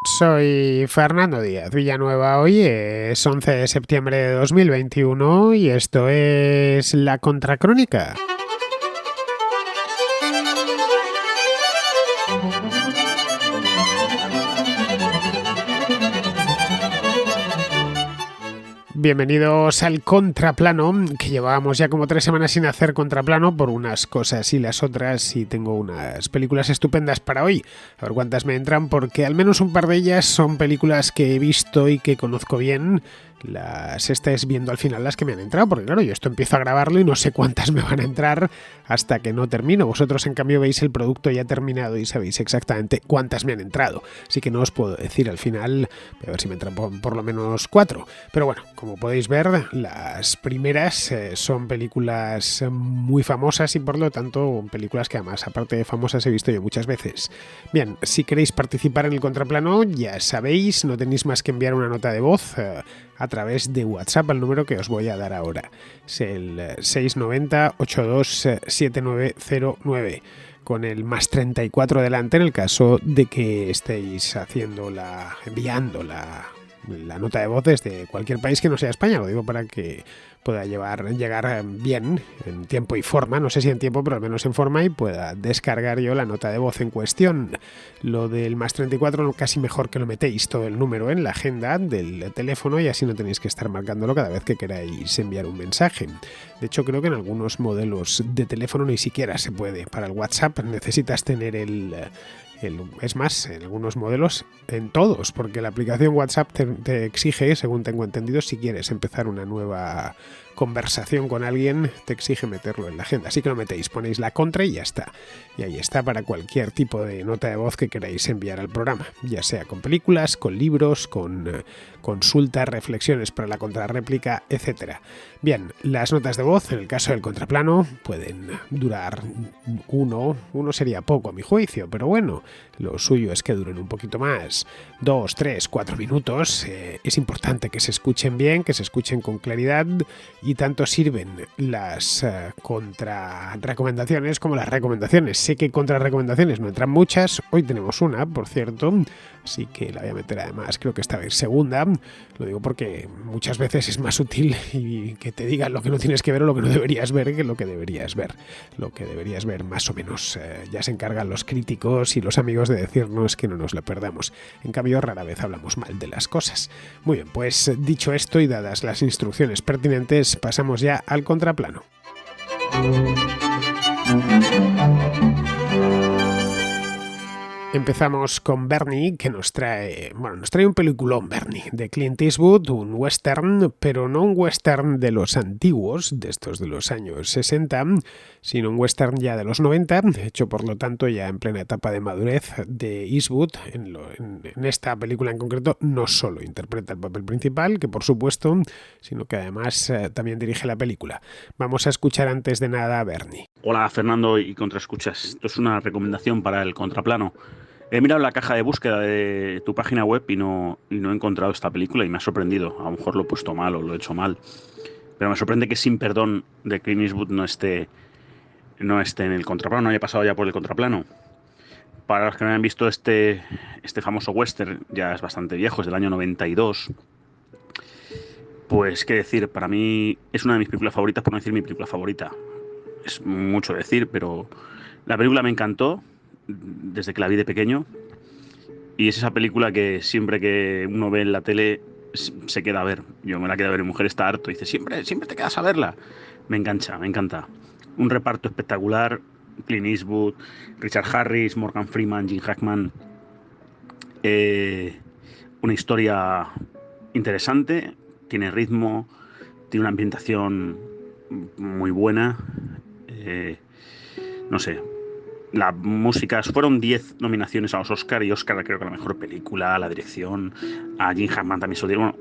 Soy Fernando Díaz Villanueva. Hoy es 11 de septiembre de 2021 y esto es La Contracrónica. Bienvenidos al Contraplano, que llevábamos ya como 3 semanas sin hacer Contraplano por unas cosas y las otras, y tengo unas películas estupendas para hoy. A ver cuántas me entran, porque al menos un par de ellas son películas que he visto y que conozco bien. La sexta es viendo al final las que me han entrado, porque claro, yo esto empiezo a grabarlo y no sé cuántas me van a entrar hasta que no termino. Vosotros en cambio veis el producto ya terminado y sabéis exactamente cuántas me han entrado. Así que no os puedo decir al final, a ver si me entran por lo menos 4. Pero bueno, como podéis ver, las primeras son películas muy famosas y por lo tanto películas que además, aparte de famosas, he visto yo muchas veces. Bien, si queréis participar en el Contraplano, ya sabéis, no tenéis más que enviar una nota de voz a través de WhatsApp al número que os voy a dar ahora. Es el 690 827909 con el más 34 delante en el caso de que estéis enviando la nota de voz desde cualquier país que no sea España. Lo digo para que pueda llegar bien en tiempo y forma, no sé si en tiempo, pero al menos en forma, y pueda descargar yo la nota de voz en cuestión. Lo del más 34 casi mejor que lo metéis todo el número en la agenda del teléfono y así no tenéis que estar marcándolo cada vez que queráis enviar un mensaje. De hecho, creo que en algunos modelos de teléfono ni siquiera se puede. Para el WhatsApp necesitas tener es más, en algunos modelos, en todos, porque la aplicación WhatsApp te exige, según tengo entendido, si quieres empezar una nueva conversación con alguien, te exige meterlo en la agenda. Así que lo metéis, ponéis la contra y ya está. Y ahí está para cualquier tipo de nota de voz que queráis enviar al programa, ya sea con películas, con libros, con consultas, reflexiones para la contrarréplica, etc. Bien, las notas de voz, en el caso del Contraplano, pueden durar uno sería poco a mi juicio, pero bueno, lo suyo es que duren un poquito más, 2, 3, 4 minutos. Es importante que se escuchen bien, que se escuchen con claridad, y tanto sirven las contrarrecomendaciones como las recomendaciones. Sé que contrarrecomendaciones no entran muchas, hoy tenemos una, por cierto, así que la voy a meter además, creo que esta vez segunda. Lo digo porque muchas veces es más útil y que te digan lo que no tienes que ver o lo que no deberías ver que lo que deberías ver. Lo que deberías ver más o menos ya se encargan los críticos y los amigos de decirnos que no nos lo perdamos. En cambio, rara vez hablamos mal de las cosas. Muy bien, pues dicho esto y dadas las instrucciones pertinentes, pasamos ya al contraplano. Empezamos con Bernie, que nos trae un peliculón, Bernie, de Clint Eastwood, un western, pero no un western de los antiguos, de estos de los años 60, sino un western ya de los 90, hecho por lo tanto ya en plena etapa de madurez de Eastwood. En esta película en concreto no solo interpreta el papel principal, que por supuesto, sino que además también dirige la película. Vamos a escuchar antes de nada a Bernie. Hola Fernando y Contraescuchas, esto es una recomendación para el Contraplano. He mirado la caja de búsqueda de tu página web y no he encontrado esta película y me ha sorprendido. A lo mejor lo he puesto mal o lo he hecho mal, pero me sorprende que Sin Perdón de Clint Eastwood no esté en el Contraplano, no haya pasado ya por el Contraplano. Para los que no hayan visto este famoso western, ya es bastante viejo, es del año 92. Pues qué decir, para mí es una de mis películas favoritas, por no decir mi película favorita. Es mucho decir, pero la película me encantó desde que la vi de pequeño, y es esa película que siempre que uno ve en la tele se queda a ver. Yo me la quedo a ver, mi mujer está harto y dice, siempre te quedas a verla. Me engancha, me encanta. Un reparto espectacular: Clint Eastwood, Richard Harris, Morgan Freeman, Gene Hackman. Una historia interesante, tiene ritmo, tiene una ambientación muy buena. No sé, la música, fueron 10 nominaciones a los Oscar, y Oscar creo que la mejor película, la dirección, a Gene Hackman también se lo dieron. Bueno,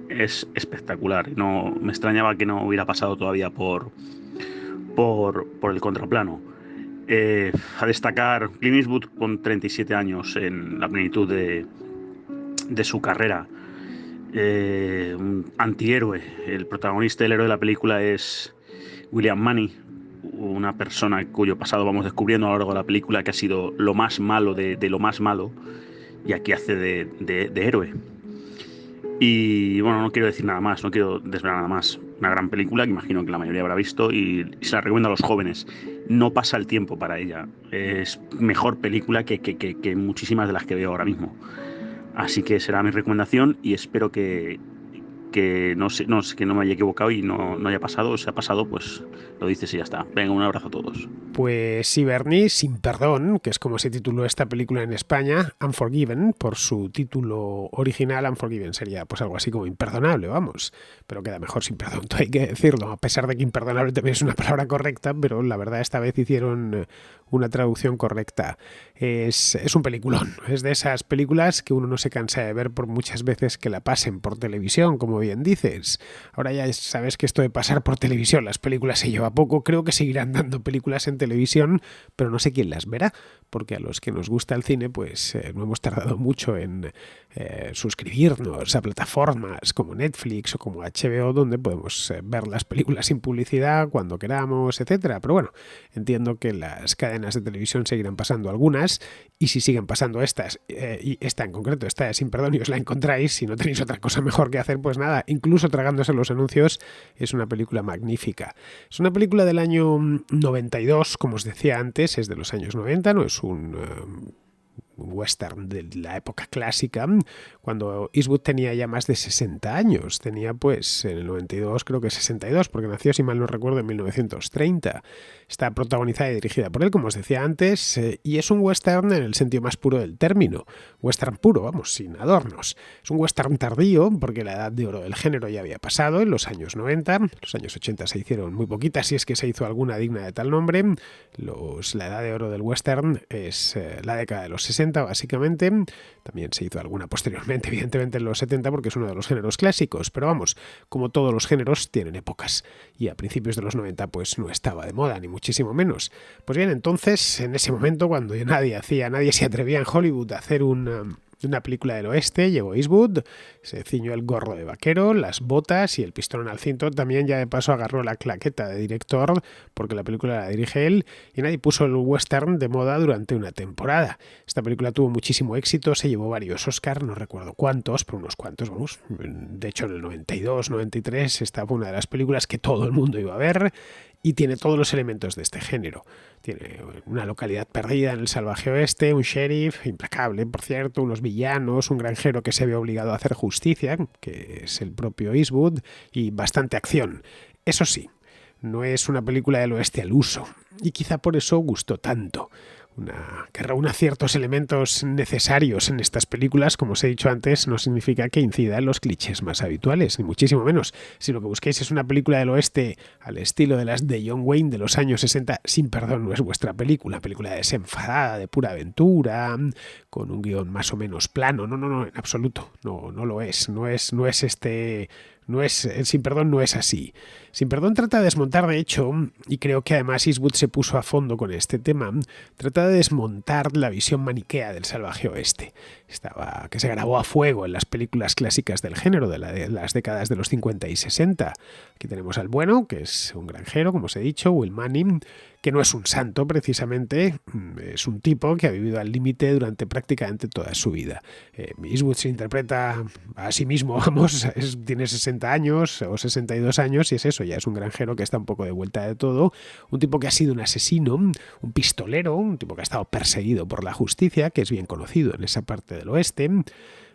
es espectacular. No me extrañaba que no hubiera pasado todavía por el Contraplano. A destacar Clint Eastwood con 37 años en la plenitud de su carrera. Un antihéroe. El protagonista, el héroe de la película, es William Munny, una persona cuyo pasado vamos descubriendo a lo largo de la película, que ha sido lo más malo de lo más malo, y aquí hace de héroe. Y bueno, no quiero decir nada más, no quiero desvelar nada más. Una gran película que imagino que la mayoría habrá visto y se la recomiendo a los jóvenes. No pasa el tiempo para ella. Es mejor película que muchísimas de las que veo ahora mismo. Así que será mi recomendación y espero que que no me haya equivocado y no haya pasado. Si ha pasado, pues lo dices y ya está. Venga, un abrazo a todos. Pues sí, Bernie, Sin Perdón, que es como se tituló esta película en España, Unforgiven, por su título original. Unforgiven sería pues algo así como imperdonable, vamos, pero queda mejor Sin Perdón, hay que decirlo, a pesar de que imperdonable también es una palabra correcta, pero la verdad esta vez hicieron una traducción correcta. Es un peliculón, es de esas películas que uno no se cansa de ver por muchas veces que la pasen por televisión, como bien dices. Ahora ya sabes que esto de pasar por televisión las películas se lleva poco, creo que seguirán dando películas en televisión, pero no sé quién las verá, porque a los que nos gusta el cine pues no hemos tardado mucho en suscribirnos a plataformas como Netflix o como HBO, donde podemos ver las películas sin publicidad cuando queramos, etcétera. Pero bueno, entiendo que las cadenas de televisión seguirán pasando algunas, y si siguen pasando estas, y esta en concreto, esta de Sin Perdón, y os la encontráis, si no tenéis otra cosa mejor que hacer, pues nada, incluso tragándose los anuncios, es una película magnífica. Es una película del año 92, como os decía antes, es de los años 90, no es un western de la época clásica, cuando Eastwood tenía ya más de 60 años, tenía pues en el 92 creo que 62, porque nació, si mal no recuerdo, en 1930. Está protagonizada y dirigida por él, como os decía antes, y es un western en el sentido más puro del término, western puro, vamos, sin adornos. Es un western tardío, porque la edad de oro del género ya había pasado en los años 90, los años 80 se hicieron muy poquitas, si es que se hizo alguna digna de tal nombre. La edad de oro del western es la década de los 60, básicamente. También se hizo alguna posteriormente, evidentemente en los 70, porque es uno de los géneros clásicos, pero vamos, como todos los géneros tienen épocas, y a principios de los 90 pues no estaba de moda, ni muchísimo menos. Pues bien, entonces, en ese momento, cuando nadie se atrevía en Hollywood a hacer una película del oeste, llegó Eastwood, se ciñó el gorro de vaquero, las botas y el pistolón al cinto. También ya de paso agarró la claqueta de director, porque la película la dirige él, y nadie puso el western de moda durante una temporada. Esta película tuvo muchísimo éxito, se llevó varios Oscars, no recuerdo cuántos, pero unos cuantos, vamos. De hecho, en el 92, 93, esta fue una de las películas que todo el mundo iba a ver, y tiene todos los elementos de este género. Tiene una localidad perdida en el salvaje oeste, un sheriff implacable, por cierto, unos villanos, un granjero que se ve obligado a hacer justicia, que es el propio Eastwood, y bastante acción. Eso sí, no es una película del oeste al uso, y quizá por eso gustó tanto. Que reúna ciertos elementos necesarios en estas películas, como os he dicho antes, no significa que incida en los clichés más habituales, ni muchísimo menos. Si lo que busquéis es una película del oeste al estilo de las de John Wayne de los años 60, Sin Perdón no es vuestra película. Una película desenfadada, de pura aventura, con un guión más o menos plano. No, en absoluto. No lo es. Sin Perdón no es así. Sin Perdón trata de desmontar, de hecho, y creo que además Eastwood se puso a fondo con este tema, trata de desmontar la visión maniquea del salvaje oeste. Que se grabó a fuego en las películas clásicas del género de las décadas de los 50 y 60. Aquí tenemos al bueno, que es un granjero, como os he dicho, Will Manning, que no es un santo precisamente, es un tipo que ha vivido al límite durante prácticamente toda su vida. Eastwood se interpreta a sí mismo, vamos, tiene 60 años o 62 años y es eso, ya es un granjero que está un poco de vuelta de todo, un tipo que ha sido un asesino, un pistolero, un tipo que ha estado perseguido por la justicia, que es bien conocido en esa parte del oeste.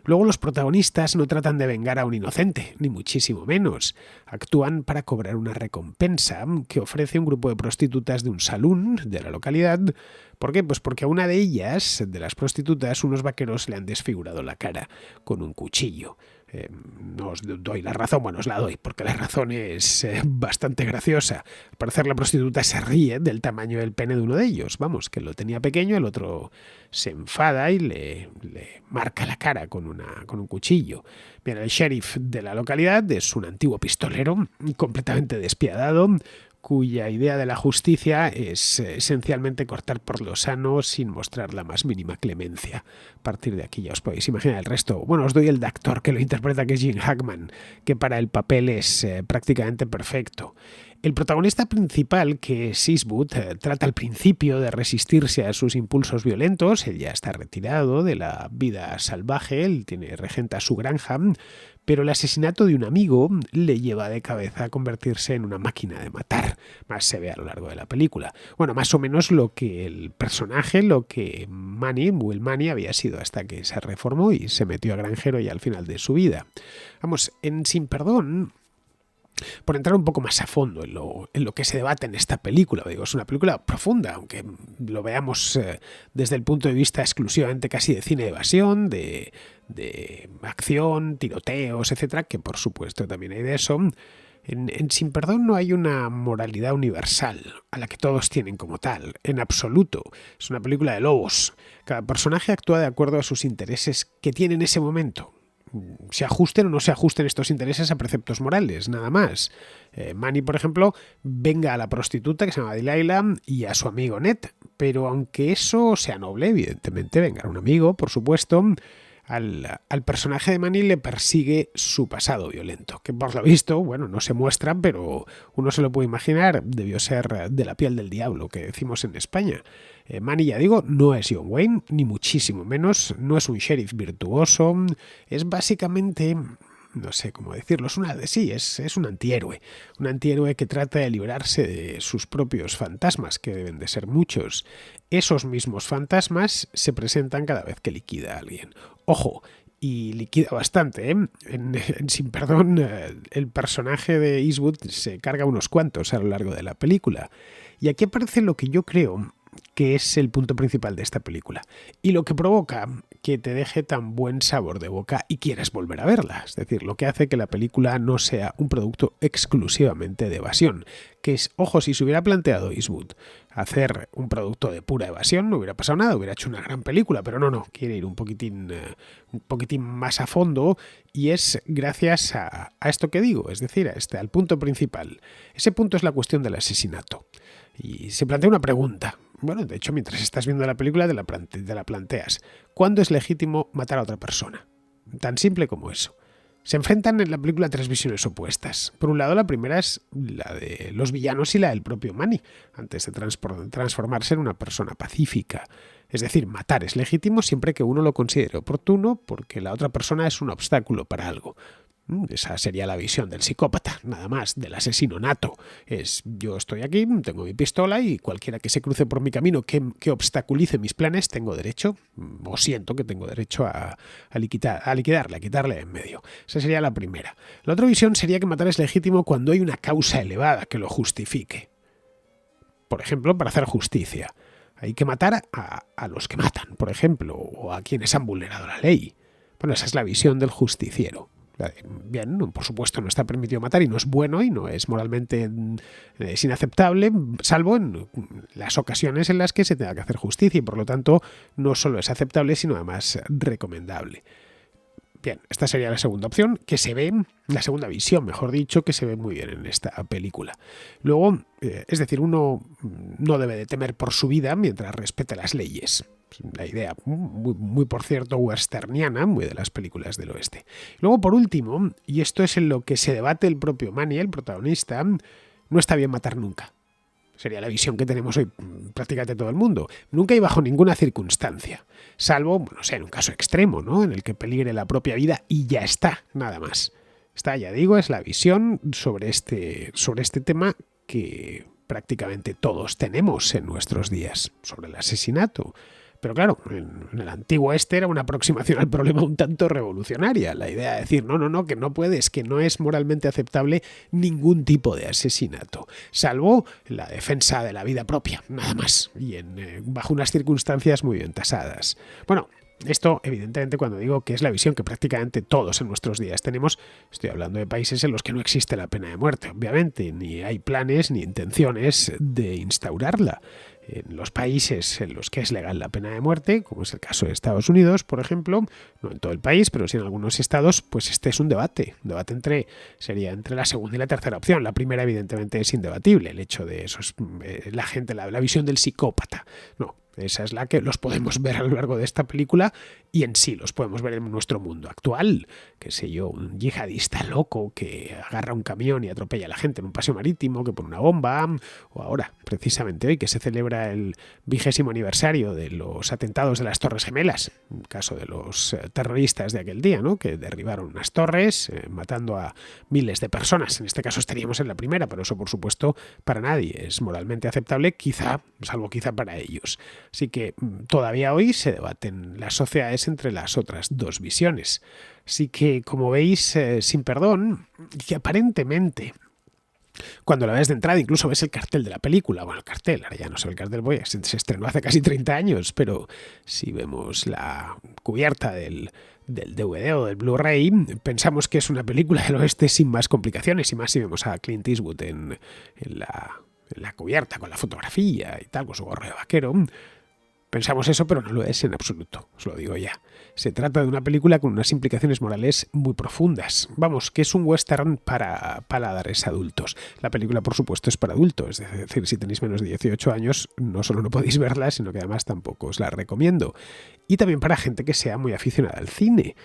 Luego los protagonistas no tratan de vengar a un inocente, ni muchísimo menos. Actúan para cobrar una recompensa que ofrece un grupo de prostitutas de un salón de la localidad. ¿Por qué? Pues porque a una de ellas, de las prostitutas, unos vaqueros le han desfigurado la cara con un cuchillo. No os doy la razón, bueno, os la doy, porque la razón es bastante graciosa. Al parecer la prostituta se ríe del tamaño del pene de uno de ellos. Vamos, que lo tenía pequeño, el otro se enfada y le marca la cara con un cuchillo. Bien, el sheriff de la localidad es un antiguo pistolero completamente despiadado, cuya idea de la justicia es esencialmente cortar por lo sano sin mostrar la más mínima clemencia. A partir de aquí ya os podéis imaginar el resto. Bueno, os doy el de actor que lo interpreta, que es Gene Hackman, que para el papel es prácticamente perfecto. El protagonista principal, que es Eastwood, trata al principio de resistirse a sus impulsos violentos. Él ya está retirado de la vida salvaje, él regenta su granja, pero el asesinato de un amigo le lleva de cabeza a convertirse en una máquina de matar. Más se ve a lo largo de la película. Bueno, más o menos lo que el personaje, lo que Will Manny había sido hasta que se reformó y se metió a granjero ya al final de su vida. Vamos, en Sin Perdón, por entrar un poco más a fondo en lo que se debate en esta película, digo, es una película profunda, aunque lo veamos desde el punto de vista exclusivamente casi de cine de evasión, de acción, tiroteos, etcétera, que por supuesto también hay de eso. En Sin Perdón no hay una moralidad universal a la que todos tienen como tal, en absoluto. Es una película de lobos. Cada personaje actúa de acuerdo a sus intereses que tiene en ese momento. Se ajusten o no se ajusten estos intereses a preceptos morales, nada más. Manny, por ejemplo, venga a la prostituta que se llama Delilah y a su amigo Ned, pero aunque eso sea noble, evidentemente, venga a un amigo, por supuesto, al personaje de Manny le persigue su pasado violento, que por lo visto, bueno, no se muestra, pero uno se lo puede imaginar, debió ser de la piel del diablo, que decimos en España. Manny, ya digo, no es John Wayne, ni muchísimo menos, no es un sheriff virtuoso, es básicamente, no sé cómo decirlo, es un antihéroe que trata de librarse de sus propios fantasmas, que deben de ser muchos. Esos mismos fantasmas se presentan cada vez que liquida a alguien. Ojo, y liquida bastante, ¿eh? En Sin Perdón, el personaje de Eastwood se carga unos cuantos a lo largo de la película. Y aquí aparece lo que yo creo que es el punto principal de esta película y lo que provoca que te deje tan buen sabor de boca y quieras volver a verla. Es decir, lo que hace que la película no sea un producto exclusivamente de evasión, que es, ojo, si se hubiera planteado Eastwood hacer un producto de pura evasión, no hubiera pasado nada, hubiera hecho una gran película, pero no, quiere ir un poquitín más a fondo, y es gracias a esto que digo, es decir, al punto principal. Ese punto es la cuestión del asesinato. Y se plantea una pregunta. Bueno, de hecho, mientras estás viendo la película te la planteas. ¿Cuándo es legítimo matar a otra persona? Tan simple como eso. Se enfrentan en la película tres visiones opuestas. Por un lado, la primera es la de los villanos y la del propio Manny, antes de transformarse en una persona pacífica. Es decir, matar es legítimo siempre que uno lo considere oportuno porque la otra persona es un obstáculo para algo. Esa sería la visión del psicópata, nada más, del asesino nato. Yo estoy aquí, tengo mi pistola y cualquiera que se cruce por mi camino que obstaculice mis planes, tengo derecho, o siento que tengo derecho a liquidarle, a quitarle en medio. Esa sería la primera. La otra visión sería que matar es legítimo cuando hay una causa elevada que lo justifique. Por ejemplo, para hacer justicia. Hay que matar a los que matan, por ejemplo, o a quienes han vulnerado la ley. Bueno, esa es la visión del justiciero. Bien, por supuesto no está permitido matar y no es bueno y no es moralmente es inaceptable, salvo en las ocasiones en las que se tenga que hacer justicia y por lo tanto no solo es aceptable sino además recomendable. Bien, esta sería la segunda opción, la segunda visión, mejor dicho, que se ve muy bien en esta película. Luego, es decir, uno no debe de temer por su vida mientras respete las leyes. La idea, muy por cierto, westerniana, muy de las películas del oeste. Luego, por último, y esto es en lo que se debate el propio Manny, el protagonista, no está bien matar nunca. Sería la visión que tenemos hoy prácticamente todo el mundo. Nunca y bajo ninguna circunstancia. Salvo, no sé, en un caso extremo, ¿no? En el que peligre la propia vida y ya está, nada más. Esta, ya digo, es la visión sobre este tema que prácticamente todos tenemos en nuestros días, sobre el asesinato. Pero claro, en el antiguo era una aproximación al problema un tanto revolucionaria. La idea de decir, no, que no puedes, que no es moralmente aceptable ningún tipo de asesinato, salvo la defensa de la vida propia, nada más, y bajo unas circunstancias muy bien tasadas. Bueno, esto, evidentemente, cuando digo que es la visión que prácticamente todos en nuestros días tenemos, estoy hablando de países en los que no existe la pena de muerte, obviamente, ni hay planes ni intenciones de instaurarla. en los países en los que es legal la pena de muerte, como es el caso de Estados Unidos, por ejemplo, no en todo el país, pero sí en algunos estados, pues este es un debate sería entre la segunda y la tercera opción. La primera, evidentemente, es indebatible, el hecho de eso es la gente, la visión del psicópata. No, esa es la que los podemos ver a lo largo de esta película y en sí los podemos ver en nuestro mundo actual. Qué sé yo, un yihadista loco que agarra un camión y atropella a la gente en un paseo marítimo, que pone una bomba, o ahora, precisamente hoy, que se celebra el 20º aniversario de los atentados de las Torres Gemelas, en caso de los terroristas de aquel día, ¿no? Que derribaron unas torres, matando a miles de personas. En este caso estaríamos en la primera, pero eso, por supuesto, para nadie es moralmente aceptable, quizá, salvo quizá para ellos. Así que todavía hoy se debaten las sociedades entre las otras dos visiones. Así que, como veis, sin perdón, que aparentemente, cuando la ves de entrada, incluso ves el cartel de la película. Bueno, el cartel, ahora ya no sé el cartel, se estrenó hace casi 30 años, pero si vemos la cubierta del DVD o del Blu-ray, pensamos que es una película del oeste sin más complicaciones, y más si vemos a Clint Eastwood en la cubierta, con la fotografía y tal, con su gorro de vaquero. Pensamos eso, pero no lo es en absoluto, os lo digo ya. Se trata de una película con unas implicaciones morales muy profundas. Vamos, que es un western para paladares adultos. La película, por supuesto, es para adultos. Es decir, si tenéis menos de 18 años, no solo no podéis verla, sino que además tampoco os la recomiendo. Y también para gente que sea muy aficionada al cine,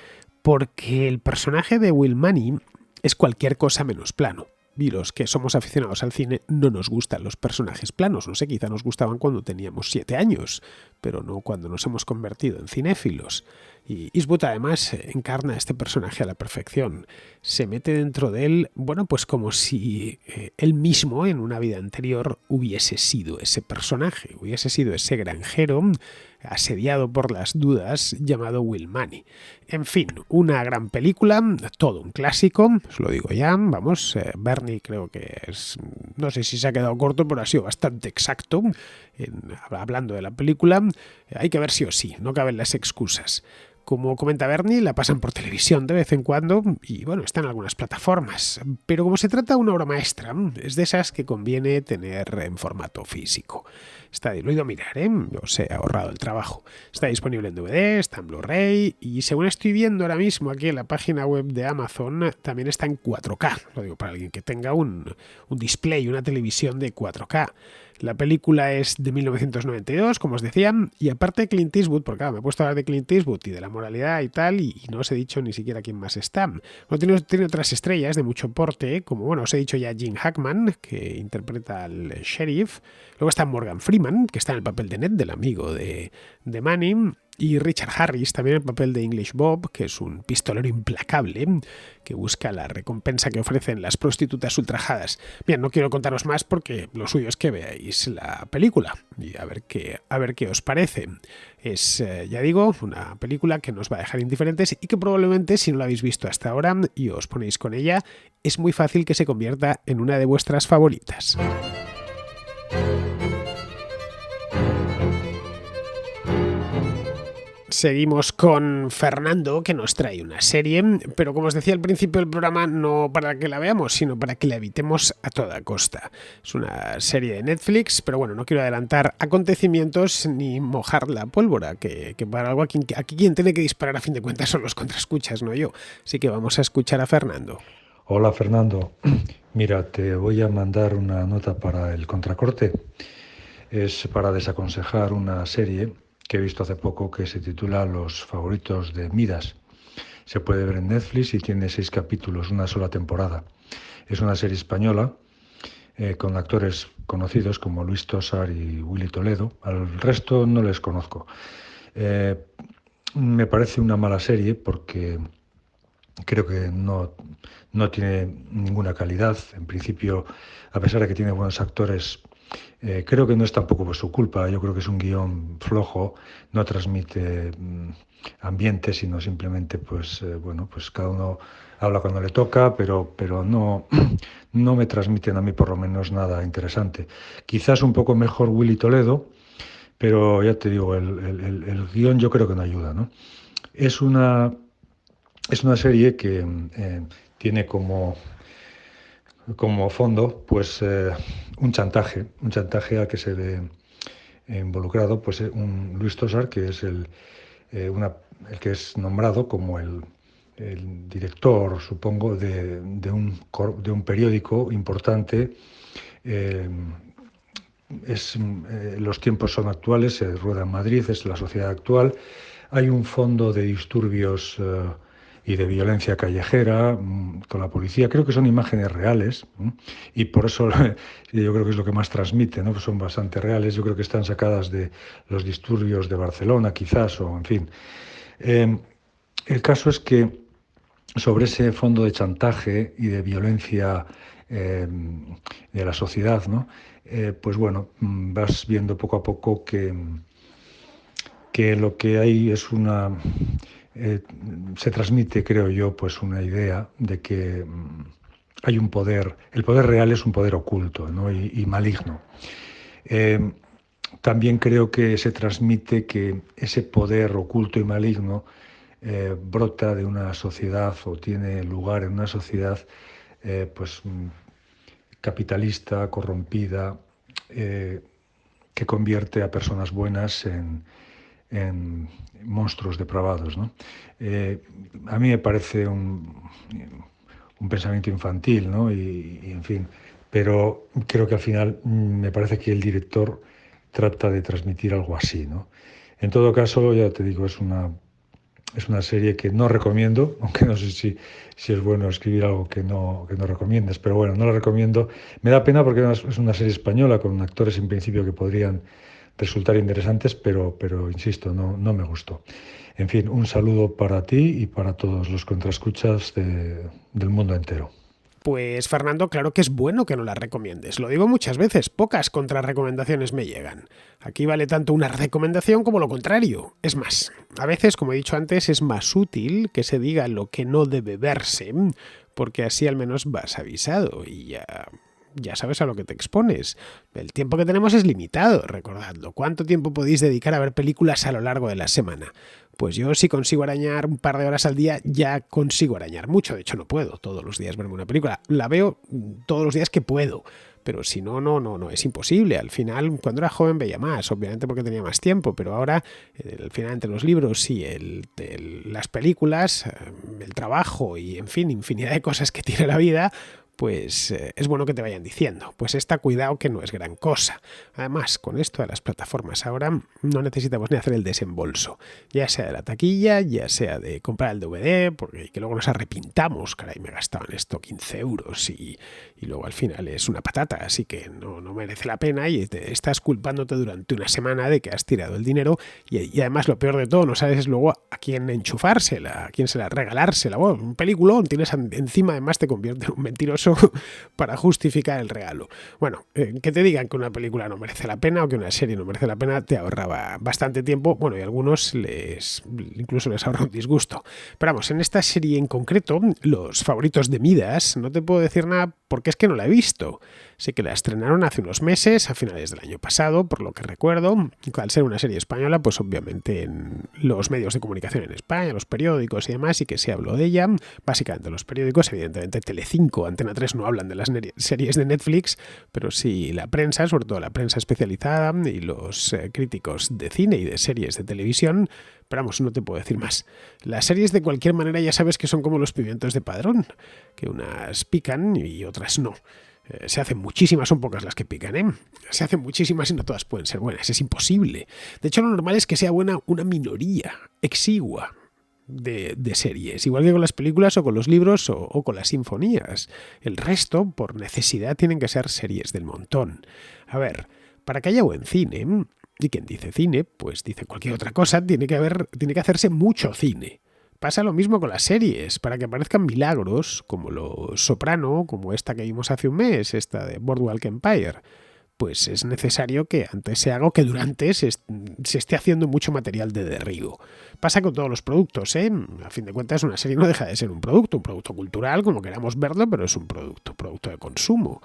porque el personaje de Will Munny es cualquier cosa menos plano. Y los que somos aficionados al cine no nos gustan los personajes planos. No sé, quizá nos gustaban cuando teníamos 7 años, pero no cuando nos hemos convertido en cinéfilos. Y Eastwood además encarna a este personaje a la perfección. Se mete dentro de él, bueno, pues como si él mismo en una vida anterior hubiese sido ese personaje, hubiese sido ese granjero asediado por las dudas llamado Will Munny. En fin, una gran película, todo un clásico, os lo digo ya, vamos, Bernie creo que es, no sé si se ha quedado corto, pero ha sido bastante exacto hablando de la película. Hay que ver sí o sí, no caben las excusas. Como comenta Bernie, la pasan por televisión de vez en cuando y bueno, está en algunas plataformas. Pero como se trata de una obra maestra, es de esas que conviene tener en formato físico. Lo he ido a mirar, os he ahorrado el trabajo. Está disponible en DVD, está en Blu-ray y según estoy viendo ahora mismo aquí en la página web de Amazon, también está en 4K. Lo digo para alguien que tenga un display, una televisión de 4K. La película es de 1992, como os decía, y aparte de Clint Eastwood, porque claro, me he puesto a hablar de Clint Eastwood y de la moralidad y tal, y no os he dicho ni siquiera quién más está. Bueno, tiene otras estrellas de mucho porte, como bueno, os he dicho ya Gene Hackman, que interpreta al sheriff. Luego está Morgan Freeman, que está en el papel de Ned, del amigo de Manny. Y Richard Harris, también en el papel de English Bob, que es un pistolero implacable que busca la recompensa que ofrecen las prostitutas ultrajadas. Bien, no quiero contaros más porque lo suyo es que veáis la película y a ver qué os parece. Es, ya digo, una película que nos va a dejar indiferentes y que probablemente, si no la habéis visto hasta ahora y os ponéis con ella, es muy fácil que se convierta en una de vuestras favoritas. Seguimos con Fernando, que nos trae una serie, pero como os decía al principio del programa, no para que la veamos, sino para que la evitemos a toda costa. Es una serie de Netflix, pero bueno, no quiero adelantar acontecimientos ni mojar la pólvora, que para algo aquí quien tiene que disparar a fin de cuentas son los contraescuchas, no yo. Así que vamos a escuchar a Fernando. Hola Fernando, mira, te voy a mandar una nota para el contracorte. Es para desaconsejar una serie que he visto hace poco que se titula Los favoritos de Midas. Se puede ver en Netflix y tiene 6 capítulos, una sola temporada. Es una serie española con actores conocidos como Luis Tosar y Willy Toledo. Al resto no les conozco. Me parece una mala serie porque creo que no tiene ninguna calidad. En principio, a pesar de que tiene buenos actores, creo que no es tampoco por su culpa. Yo creo que es un guión flojo, no transmite ambiente, sino simplemente pues cada uno habla cuando le toca, pero no me transmiten a mí por lo menos nada interesante. Quizás un poco mejor Willy Toledo, pero ya te digo, el guión yo creo que no ayuda, ¿no? Es una serie que tiene como fondo pues un chantaje al que se ve involucrado, pues un Luis Tosar, que es el que es nombrado como el director, supongo, de un periódico importante. Los tiempos son actuales, se rueda en Madrid, es la sociedad actual. Hay un fondo de disturbios y de violencia callejera con la policía. Creo que son imágenes reales y por eso yo creo que es lo que más transmite, ¿no? Son bastante reales. Yo creo que están sacadas de los disturbios de Barcelona, quizás, o en fin. El caso es que sobre ese fondo de chantaje y de violencia de la sociedad, ¿no? Pues bueno, vas viendo poco a poco que lo que hay es se transmite, creo yo, pues una idea de que hay un poder, el poder real es un poder oculto, ¿no? y maligno. También creo que se transmite que ese poder oculto y maligno brota de una sociedad o tiene lugar en una sociedad pues capitalista, corrompida, que convierte a personas buenas en monstruos depravados, ¿no? A mí me parece un pensamiento infantil, ¿no? Y en fin, pero creo que al final me parece que el director trata de transmitir algo así, ¿no? En todo caso, ya te digo, es una serie que no recomiendo, aunque no sé si es bueno escribir algo que no recomiendes, pero bueno, no la recomiendo. Me da pena porque es una serie española con actores en principio que podrían resultar interesantes, pero insisto, no me gustó. En fin, un saludo para ti y para todos los contraescuchas del mundo entero. Pues Fernando, claro que es bueno que no la recomiendes. Lo digo muchas veces, pocas contrarrecomendaciones me llegan. Aquí vale tanto una recomendación como lo contrario. Es más, a veces, como he dicho antes, es más útil que se diga lo que no debe verse, porque así al menos vas avisado y ya sabes a lo que te expones. El tiempo que tenemos es limitado, recordadlo. ¿Cuánto tiempo podéis dedicar a ver películas a lo largo de la semana? Pues yo si consigo arañar un par de horas al día, ya consigo arañar mucho. De hecho, no puedo todos los días verme una película. La veo todos los días que puedo. Pero si no, es imposible. Al final, cuando era joven veía más, obviamente porque tenía más tiempo, pero ahora, al final, entre los libros y las películas, el trabajo y, en fin, infinidad de cosas que tiene la vida, pues es bueno que te vayan diciendo. Pues cuidado que no es gran cosa. Además, con esto de las plataformas ahora no necesitamos ni hacer el desembolso. Ya sea de la taquilla, ya sea de comprar el DVD, porque que luego nos arrepintamos. Caray, me gastaban esto 15 euros y luego al final es una patata. Así que no merece la pena y te estás culpándote durante una semana de que has tirado el dinero y además lo peor de todo, no sabes luego a quién enchufársela, a quién regalársela. Bueno, un peliculón tienes encima, además te convierte en un mentiroso para justificar el regalo. Bueno, que te digan que una película no merece la pena o que una serie no merece la pena te ahorraba bastante tiempo, bueno, y a algunos incluso les ahorra un disgusto. Pero vamos, en esta serie en concreto, Los favoritos de Midas, no te puedo decir nada porque es que no la he visto. Sé que la estrenaron hace unos meses, a finales del año pasado, por lo que recuerdo. Al ser una serie española, pues obviamente en los medios de comunicación en España, los periódicos y demás, y que se habló de ella. Básicamente los periódicos, evidentemente Telecinco, Antena 3 no hablan de las series de Netflix, pero sí la prensa, sobre todo la prensa especializada y los críticos de cine y de series de televisión. Pero vamos, no te puedo decir más. Las series de cualquier manera ya sabes que son como los pimientos de Padrón, que unas pican y otras no. Se hacen muchísimas, son pocas las que pican, ¿eh? Se hacen muchísimas y no todas pueden ser buenas, es imposible. De hecho, lo normal es que sea buena una minoría exigua de series, igual que con las películas o con los libros o con las sinfonías. El resto, por necesidad, tienen que ser series del montón. A ver, para que haya buen cine, y quien dice cine, pues dice cualquier otra cosa, tiene que hacerse mucho cine. Pasa lo mismo con las series, para que aparezcan milagros, como Los Soprano, como esta que vimos hace un mes, esta de Boardwalk Empire. Pues es necesario que antes se haga o que durante se esté haciendo mucho material de derribo. Pasa con todos los productos, ¿eh? A fin de cuentas, una serie no deja de ser un producto cultural, como queramos verlo, pero es un producto de consumo.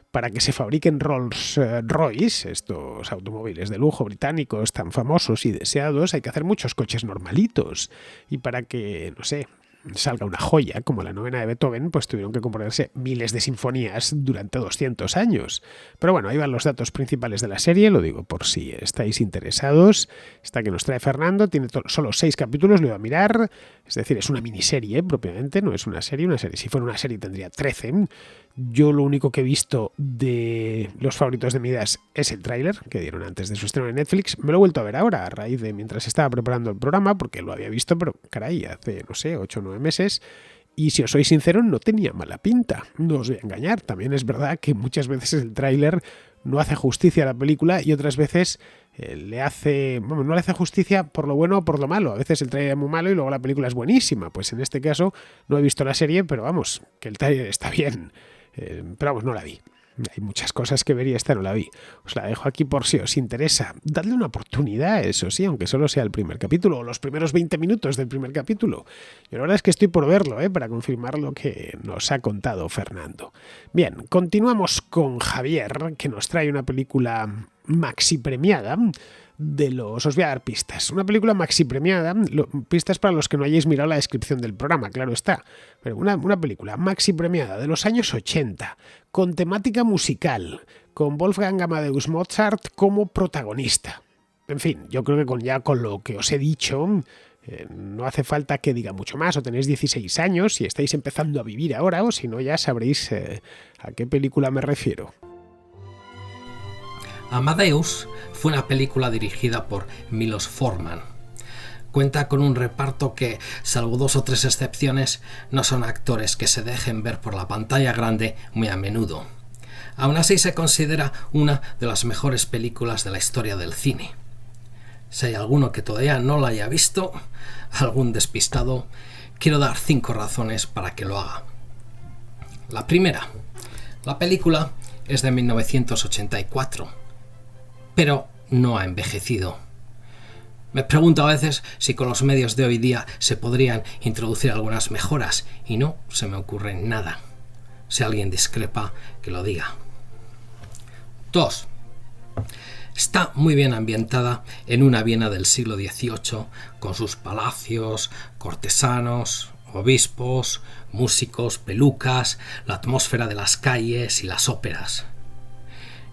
Para que se fabriquen Rolls Royce, estos automóviles de lujo británicos tan famosos y deseados, hay que hacer muchos coches normalitos. Y para que, no sé, salga una joya como la novena de Beethoven, pues tuvieron que componerse miles de sinfonías durante 200 años. Pero bueno, ahí van los datos principales de la serie, lo digo por si estáis interesados. Esta que nos trae Fernando tiene solo 6 capítulos, lo iba a mirar, es decir, es una miniserie propiamente, no es una serie. Si fuera una serie tendría 13. Yo lo único que he visto de Los favoritos de Midas es el tráiler que dieron antes de su estreno en Netflix. Me lo he vuelto a ver ahora a raíz de mientras estaba preparando el programa, porque lo había visto, pero caray, hace, no sé, 8 o 9 meses. Y si os soy sincero, no tenía mala pinta, no os voy a engañar. También es verdad que muchas veces el tráiler no hace justicia a la película y otras veces no le hace justicia por lo bueno o por lo malo. A veces el tráiler es muy malo y luego la película es buenísima. Pues en este caso no he visto la serie, pero vamos, que el tráiler está bien. Pero vamos, no la vi. Hay muchas cosas que ver y esta no la vi. Os la dejo aquí por si os interesa. Dadle una oportunidad, eso sí, aunque solo sea el primer capítulo o los primeros 20 minutos del primer capítulo. Yo la verdad es que estoy por verlo, para confirmar lo que nos ha contado Fernando. Bien, continuamos con Javier, que nos trae una película maxi premiada. Os voy a dar pistas. Una película maxi premiada, pistas para los que no hayáis mirado la descripción del programa, claro está. Pero una película maxi premiada de los años 80, con temática musical, con Wolfgang Amadeus Mozart como protagonista. En fin, yo creo que con lo que os he dicho, no hace falta que diga mucho más. O tenéis 16 años y estáis empezando a vivir ahora, o si no ya sabréis a qué película me refiero. Amadeus fue una película dirigida por Milos Forman. Cuenta con un reparto que, salvo 2 o 3 excepciones, no son actores que se dejen ver por la pantalla grande muy a menudo. Aún así se considera una de las mejores películas de la historia del cine. Si hay alguno que todavía no la haya visto, algún despistado, quiero dar 5 razones para que lo haga. La primera, la película es de 1984. Pero no ha envejecido. Me pregunto a veces si con los medios de hoy día se podrían introducir algunas mejoras y no se me ocurre nada. Si alguien discrepa, que lo diga. 2. Está muy bien ambientada en una Viena del siglo XVIII, con sus palacios, cortesanos, obispos, músicos, pelucas, la atmósfera de las calles y las óperas.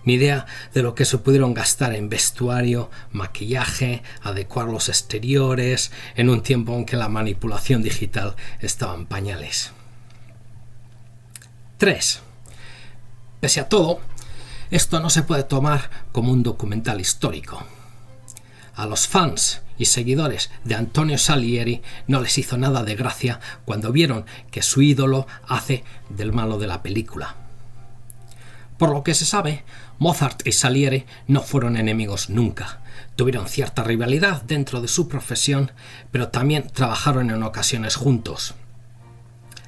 Ni idea de lo que se pudieron gastar en vestuario, maquillaje, adecuar los exteriores, en un tiempo en que la manipulación digital estaba en pañales. 3. Pese a todo, esto no se puede tomar como un documental histórico. A los fans y seguidores de Antonio Salieri no les hizo nada de gracia cuando vieron que su ídolo hace del malo de la película. Por lo que se sabe, Mozart y Salieri no fueron enemigos nunca. Tuvieron cierta rivalidad dentro de su profesión, pero también trabajaron en ocasiones juntos.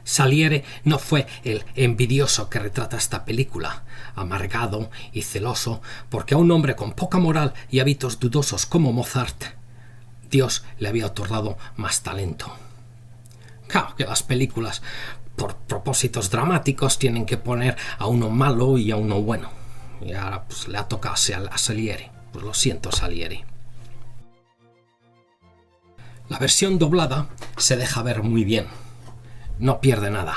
Salieri no fue el envidioso que retrata esta película, amargado y celoso, porque a un hombre con poca moral y hábitos dudosos como Mozart, Dios le había otorgado más talento. Claro que las películas, por propósitos dramáticos, tienen que poner a uno malo y a uno bueno. Y ahora pues le ha tocado a Salieri. Pues lo siento, Salieri. La versión doblada se deja ver muy bien. No pierde nada.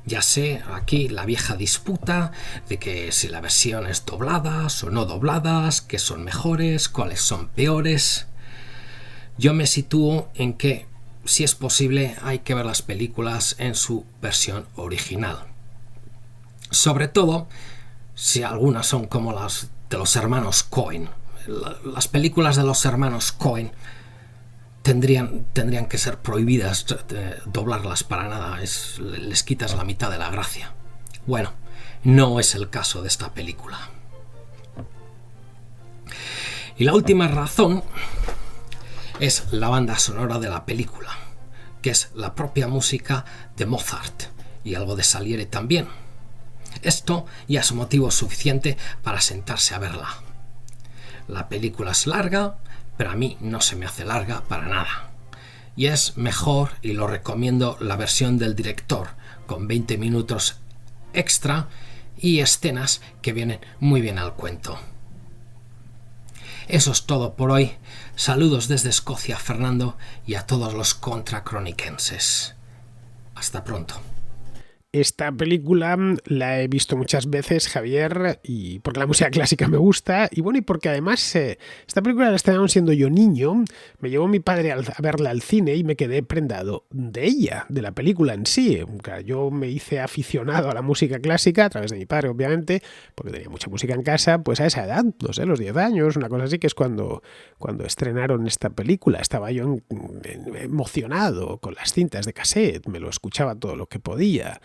Ya sé, aquí la vieja disputa de que si las versiones dobladas o no dobladas, que son mejores, cuáles son peores. Yo me sitúo en que, si es posible, hay que ver las películas en su versión original. Sobre todo si algunas son como las de los hermanos Coen. Las películas de los hermanos Coen tendrían que ser prohibidas doblarlas para nada. Les quitas la mitad de la gracia. Bueno, no es el caso de esta película. Y la última razón es la banda sonora de la película, que es la propia música de Mozart y algo de Salieri también. Esto ya es motivo suficiente para sentarse a verla. La película es larga, pero a mí no se me hace larga para nada. Y es mejor, y lo recomiendo, la versión del director, con 20 minutos extra y escenas que vienen muy bien al cuento. Eso es todo por hoy. Saludos desde Escocia, Fernando, y a todos los contracroniquenses. Hasta pronto. Esta película la he visto muchas veces, Javier, y porque la música clásica me gusta, y bueno, y porque además esta película la estrenaron siendo yo niño, me llevó mi padre a verla al cine y me quedé prendado de ella, de la película en sí. Claro, yo me hice aficionado a la música clásica a través de mi padre, obviamente, porque tenía mucha música en casa, pues a esa edad, no sé, los 10 años, una cosa así, que es cuando estrenaron esta película. Estaba yo emocionado con las cintas de cassette, me lo escuchaba todo lo que podía.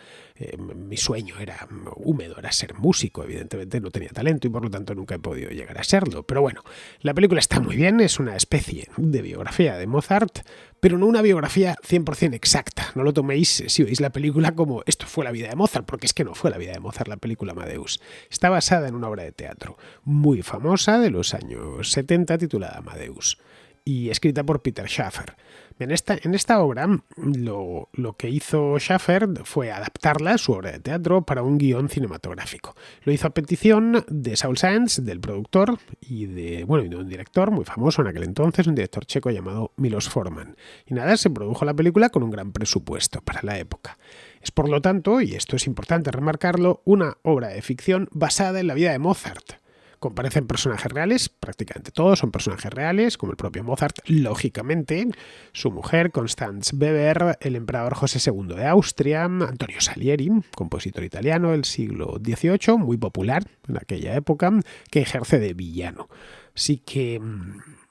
Mi sueño era húmedo, era ser músico. Evidentemente no tenía talento y por lo tanto nunca he podido llegar a serlo. Pero bueno, la película está muy bien, es una especie de biografía de Mozart, pero no una biografía 100% exacta. No lo toméis, si veis la película, como esto fue la vida de Mozart, porque es que no fue la vida de Mozart la película Amadeus. Está basada en una obra de teatro muy famosa de los años 70 titulada Amadeus y escrita por Peter Shaffer. En esta obra lo que hizo Shaffer fue adaptarla a su obra de teatro para un guión cinematográfico. Lo hizo a petición de Saul Zaentz, del productor, y de un director muy famoso en aquel entonces, un director checo llamado Milos Forman. Y nada, se produjo la película con un gran presupuesto para la época. Es por lo tanto, y esto es importante remarcarlo, una obra de ficción basada en la vida de Mozart. Comparecen personajes reales, prácticamente todos son personajes reales, como el propio Mozart, lógicamente, su mujer, Constanze Weber, el emperador José II de Austria, Antonio Salieri, compositor italiano del siglo XVIII, muy popular en aquella época, que ejerce de villano. Así que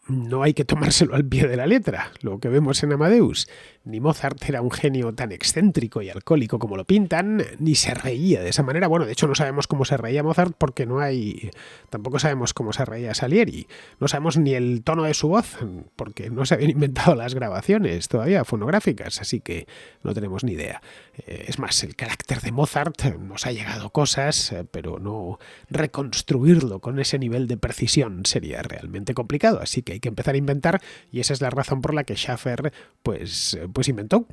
no hay que tomárselo al pie de la letra, lo que vemos en Amadeus. Ni Mozart era un genio tan excéntrico y alcohólico como lo pintan, ni se reía de esa manera. Bueno, de hecho no sabemos cómo se reía Mozart porque tampoco sabemos cómo se reía Salieri. No sabemos ni el tono de su voz porque no se habían inventado las grabaciones todavía fonográficas, así que no tenemos ni idea. Es más, el carácter de Mozart nos ha llegado cosas, pero no reconstruirlo con ese nivel de precisión sería realmente complicado, así que hay que empezar a inventar, y esa es la razón por la que Shaffer pues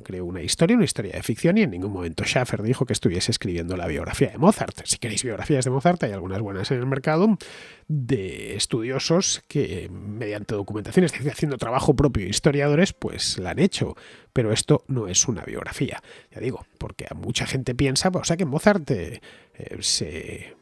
creó una historia de ficción, y en ningún momento Shaffer dijo que estuviese escribiendo la biografía de Mozart. Si queréis biografías de Mozart, hay algunas buenas en el mercado de estudiosos que mediante documentación, es decir, haciendo trabajo propio, historiadores, pues la han hecho, pero esto no es una biografía, ya digo, porque a mucha gente piensa, o sea, que Mozart se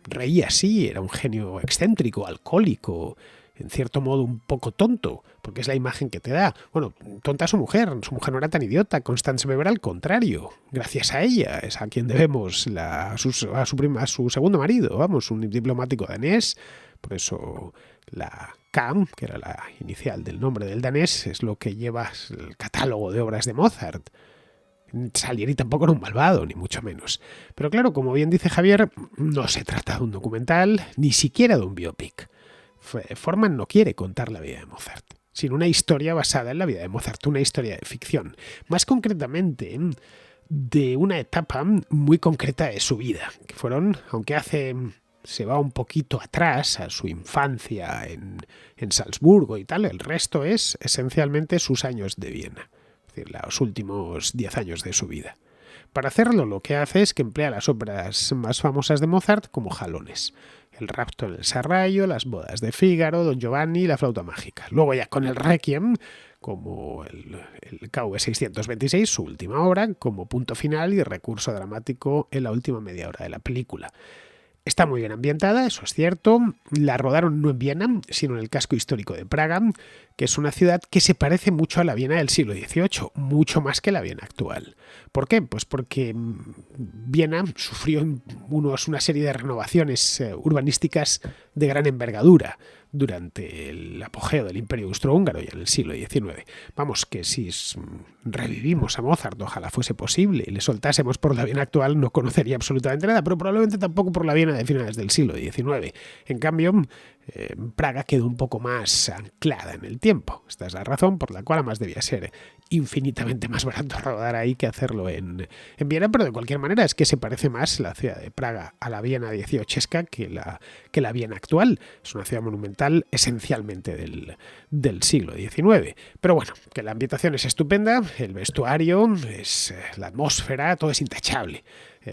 reía así, era un genio excéntrico, alcohólico, en cierto modo un poco tonto, porque es la imagen que te da. Bueno, tonta su mujer no era tan idiota. Constanze Weber, al contrario, gracias a ella es a quien debemos a su segundo marido, un diplomático danés. Por eso la K, que era la inicial del nombre del danés, es lo que lleva el catálogo de obras de Mozart. Salieri tampoco era un malvado, ni mucho menos. Pero claro, como bien dice Javier, no se trata de un documental, ni siquiera de un biopic. Forman no quiere contar la vida de Mozart, sino una historia basada en la vida de Mozart, una historia de ficción, más concretamente de una etapa muy concreta de su vida, que fueron, aunque se va un poquito atrás a su infancia en Salzburgo y tal, el resto es esencialmente sus años de Viena, es decir, los últimos 10 años de su vida. Para hacerlo, lo que hace es que emplea las obras más famosas de Mozart como jalones. El rapto en el Serrallo, las bodas de Fígaro, Don Giovanni y la flauta mágica. Luego ya con el Requiem, como el KV 626, su última obra, como punto final y recurso dramático en la última media hora de la película. Está muy bien ambientada, eso es cierto. La rodaron no en Viena, sino en el casco histórico de Praga, que es una ciudad que se parece mucho a la Viena del siglo XVIII, mucho más que la Viena actual. ¿Por qué? Pues porque Viena sufrió una serie de renovaciones urbanísticas de gran envergadura durante el apogeo del Imperio Austrohúngaro y en el siglo XIX. Vamos, que si revivimos a Mozart, ojalá fuese posible, y le soltásemos por la Viena actual, no conocería absolutamente nada, pero probablemente tampoco por la Viena de finales del siglo XIX. En cambio, Praga quedó un poco más anclada en el tiempo. Esta es la razón por la cual además debía ser infinitamente más barato rodar ahí que hacerlo en Viena, pero de cualquier manera es que se parece más la ciudad de Praga a la Viena dieciochesca que la Viena actual. Es una ciudad monumental esencialmente del siglo XIX. Pero bueno, que la ambientación es estupenda, el vestuario, la atmósfera, todo es intachable.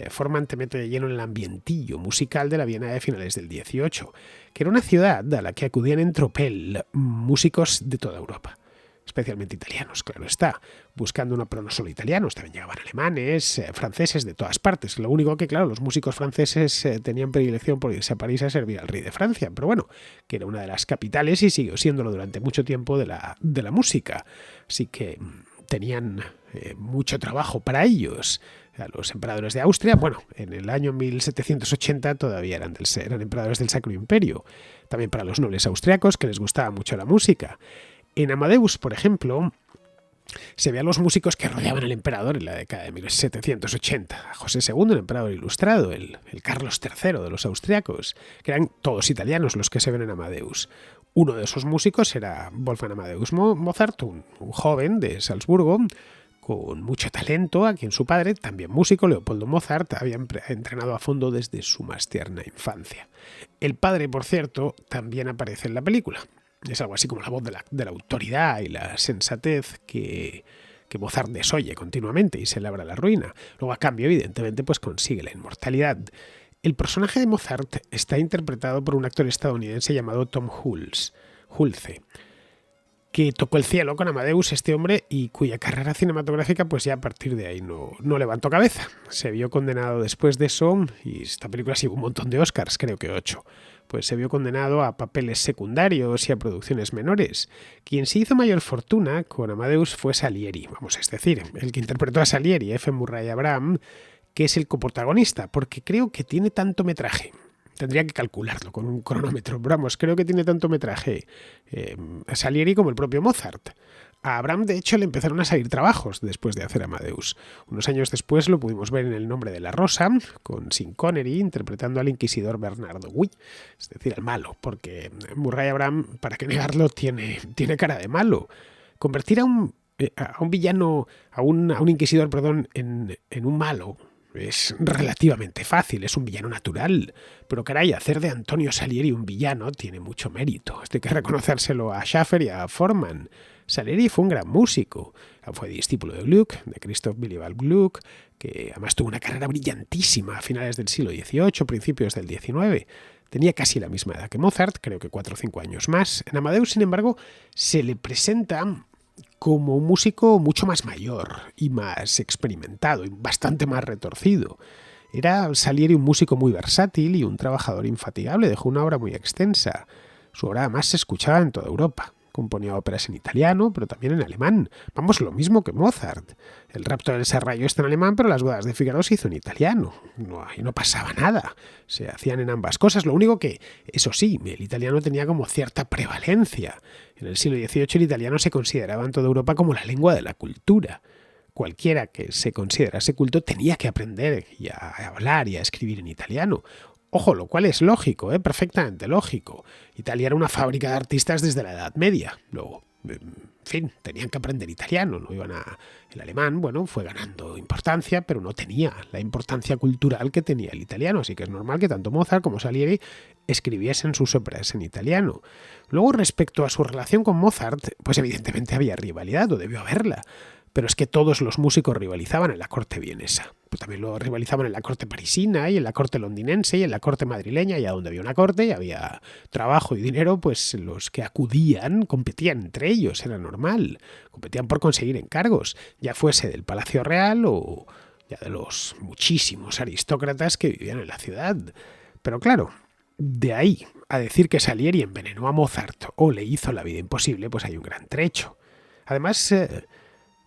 Forman te mete de lleno en el ambientillo musical de la Viena de finales del 18, que era una ciudad a la que acudían en tropel músicos de toda Europa, especialmente italianos, claro está, buscando pero no solo italianos, también llegaban alemanes, franceses, de todas partes. Lo único que, claro, los músicos franceses tenían predilección por irse a París a servir al rey de Francia, pero bueno, que era una de las capitales y siguió siéndolo durante mucho tiempo de la música. Así que tenían mucho trabajo para ellos. A los emperadores de Austria, bueno, en el año 1780 todavía eran emperadores del Sacro Imperio. También para los nobles austriacos, que les gustaba mucho la música. En Amadeus, por ejemplo, se ve a los músicos que rodeaban al emperador en la década de 1780. A José II, el emperador ilustrado, el Carlos III de los austriacos, que eran todos italianos los que se ven en Amadeus. Uno de esos músicos era Wolfgang Amadeus Mozart, un joven de Salzburgo, con mucho talento, a quien su padre, también músico, Leopoldo Mozart, había entrenado a fondo desde su más tierna infancia. El padre, por cierto, también aparece en la película. Es algo así como la voz de la autoridad y la sensatez que Mozart desoye continuamente y se labra la ruina. Luego, a cambio, evidentemente, pues consigue la inmortalidad. El personaje de Mozart está interpretado por un actor estadounidense llamado Tom Hulce, que tocó el cielo con Amadeus, este hombre, y cuya carrera cinematográfica pues ya a partir de ahí no levantó cabeza. Se vio condenado después de eso, y esta película sí hubo un montón de Oscars, creo que 8, pues se vio condenado a papeles secundarios y a producciones menores. Quien se hizo mayor fortuna con Amadeus fue Salieri, es decir, el que interpretó a Salieri, F. Murray Abraham, que es el coprotagonista, porque creo que tiene tanto metraje. Tendría que calcularlo con un cronómetro, pero creo que tiene tanto metraje Salieri como el propio Mozart. A Abraham, de hecho, le empezaron a salir trabajos después de hacer Amadeus. Unos años después lo pudimos ver en El nombre de la rosa, con Sean Connery interpretando al inquisidor Bernardo Gui, es decir, al malo, porque Murray Abraham, para qué negarlo, tiene cara de malo. Convertir a un villano, a un inquisidor, en un malo, es relativamente fácil, es un villano natural, pero caray, hacer de Antonio Salieri un villano tiene mucho mérito. Esto hay que reconocérselo a Schaffer y a Foreman. Salieri fue un gran músico, fue discípulo de Gluck, de Christoph Willibald Gluck, que además tuvo una carrera brillantísima a finales del siglo XVIII, principios del XIX. Tenía casi la misma edad que Mozart, creo que 4 o 5 años más. En Amadeus, sin embargo, se le presenta como un músico mucho más mayor y más experimentado y bastante más retorcido. Era Salieri un músico muy versátil y un trabajador infatigable, dejó una obra muy extensa. Su obra además se escuchaba en toda Europa. Componía óperas en italiano, pero también en alemán. Lo mismo que Mozart. El rapto del Serrallo está en alemán, pero las bodas de Fígaro se hizo en italiano. Ahí no pasaba nada. Se hacían en ambas cosas. Lo único que, eso sí, el italiano tenía como cierta prevalencia. En el siglo XVIII el italiano se consideraba en toda Europa como la lengua de la cultura. Cualquiera que se considerase culto tenía que aprender y a hablar y a escribir en italiano. Ojo, lo cual es lógico, perfectamente lógico. Italia era una fábrica de artistas desde la Edad Media. Luego, en fin, tenían que aprender italiano, no iban a... El alemán, fue ganando importancia, pero no tenía la importancia cultural que tenía el italiano, así que es normal que tanto Mozart como Salieri escribiesen sus óperas en italiano. Luego, respecto a su relación con Mozart, pues evidentemente había rivalidad, o debió haberla. Pero es que todos los músicos rivalizaban en la corte vienesa. Pues también lo rivalizaban en la corte parisina y en la corte londinense y en la corte madrileña, y a donde había una corte y había trabajo y dinero, pues los que acudían competían entre ellos, era normal. Competían por conseguir encargos, ya fuese del Palacio Real o ya de los muchísimos aristócratas que vivían en la ciudad. Pero claro, de ahí a decir que Salieri envenenó a Mozart o le hizo la vida imposible, pues hay un gran trecho. Además,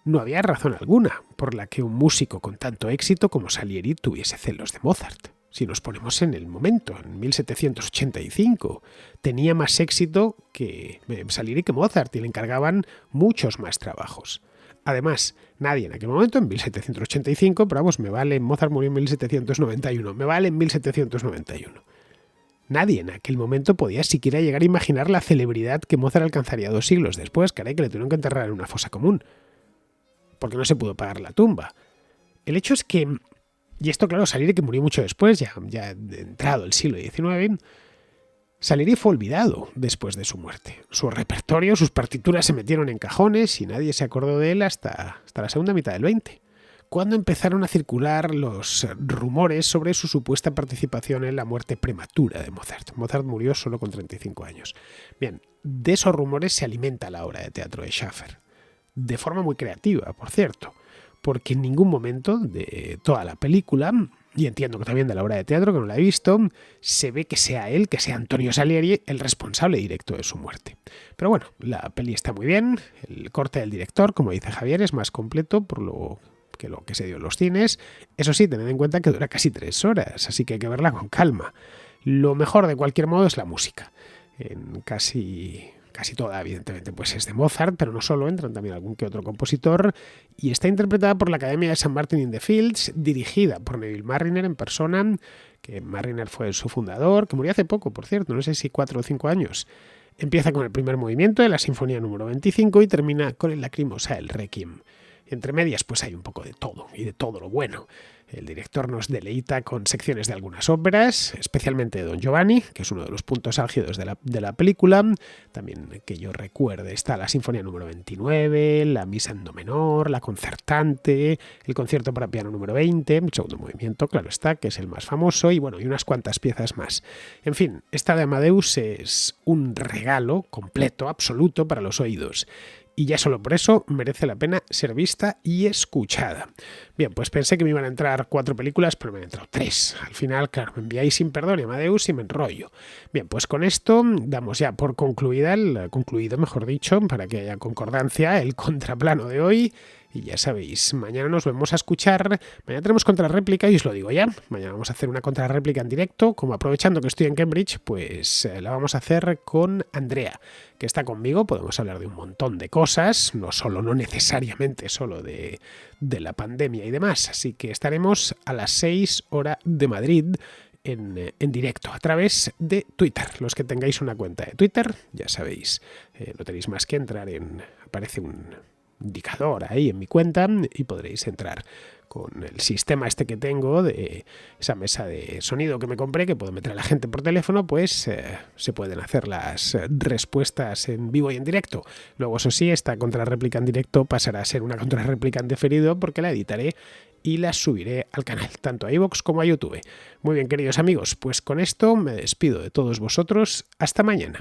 no había razón alguna por la que un músico con tanto éxito como Salieri tuviese celos de Mozart. Si nos ponemos en el momento, en 1785, tenía más éxito que Salieri que Mozart y le encargaban muchos más trabajos. Además, nadie en aquel momento, en 1785, pero Mozart murió en 1791, me vale en 1791. Nadie en aquel momento podía siquiera llegar a imaginar la celebridad que Mozart alcanzaría 2 siglos después, caray, que le tuvieron que enterrar en una fosa común, porque no se pudo pagar la tumba. El hecho es que, y esto claro, Salieri, que murió mucho después, ya entrado el siglo XIX, Salieri fue olvidado después de su muerte. Su repertorio, sus partituras se metieron en cajones y nadie se acordó de él hasta la segunda mitad del XX, cuando empezaron a circular los rumores sobre su supuesta participación en la muerte prematura de Mozart. Mozart murió solo con 35 años. Bien, de esos rumores se alimenta la obra de teatro de Schaffer. De forma muy creativa, por cierto, porque en ningún momento de toda la película, y entiendo que también de la obra de teatro, que no la he visto, se ve que sea él, que sea Antonio Salieri, el responsable directo de su muerte. Pero bueno, la peli está muy bien, el corte del director, como dice Javier, es más completo por lo que se dio en los cines. Eso sí, tened en cuenta que dura casi 3 horas, así que hay que verla con calma. Lo mejor de cualquier modo es la música. En casi toda, evidentemente, pues es de Mozart, pero no solo, entran también algún que otro compositor, y está interpretada por la Academia de St. Martin in the Fields, dirigida por Neville Marriner en persona, que Marriner fue su fundador, que murió hace poco, por cierto, no sé si 4 o 5 años. Empieza con el primer movimiento de la Sinfonía número 25 y termina con el Lacrimosa, el Requiem. Entre medias pues hay un poco de todo, y de todo lo bueno. El director nos deleita con secciones de algunas óperas, especialmente de Don Giovanni, que es uno de los puntos álgidos de la película. También, que yo recuerde, está la Sinfonía número 29, la Misa en Do menor, la Concertante, el Concierto para piano número 20, el segundo movimiento, claro está, que es el más famoso, y bueno, y unas cuantas piezas más. En fin, esta de Amadeus es un regalo completo, absoluto para los oídos. Y ya solo por eso merece la pena ser vista y escuchada. Bien, pues pensé que me iban a entrar 4 películas, pero me han entrado 3. Al final, claro, me enviáis sin perdón, Amadeus, y me enrollo. Bien, pues con esto damos ya por concluido, mejor dicho, para que haya concordancia, el contraplano de hoy. Y ya sabéis, mañana nos vemos a escuchar. Mañana tenemos contrarréplica y os lo digo ya. Mañana vamos a hacer una contrarréplica en directo. Como aprovechando que estoy en Cambridge, pues la vamos a hacer con Andrea, que está conmigo. Podemos hablar de un montón de cosas, no necesariamente solo de la pandemia y demás. Así que estaremos a las 6 hora de Madrid en directo a través de Twitter. Los que tengáis una cuenta de Twitter, ya sabéis, no tenéis más que entrar aparece un indicador ahí en mi cuenta y podréis entrar con el sistema este que tengo de esa mesa de sonido que me compré, que puedo meter a la gente por teléfono, pues se pueden hacer las respuestas en vivo y en directo. Luego, eso sí, esta contrarréplica en directo pasará a ser una contrarréplica en diferido porque la editaré y la subiré al canal, tanto a iVoox como a YouTube. Muy bien, queridos amigos, pues con esto me despido de todos vosotros. Hasta mañana.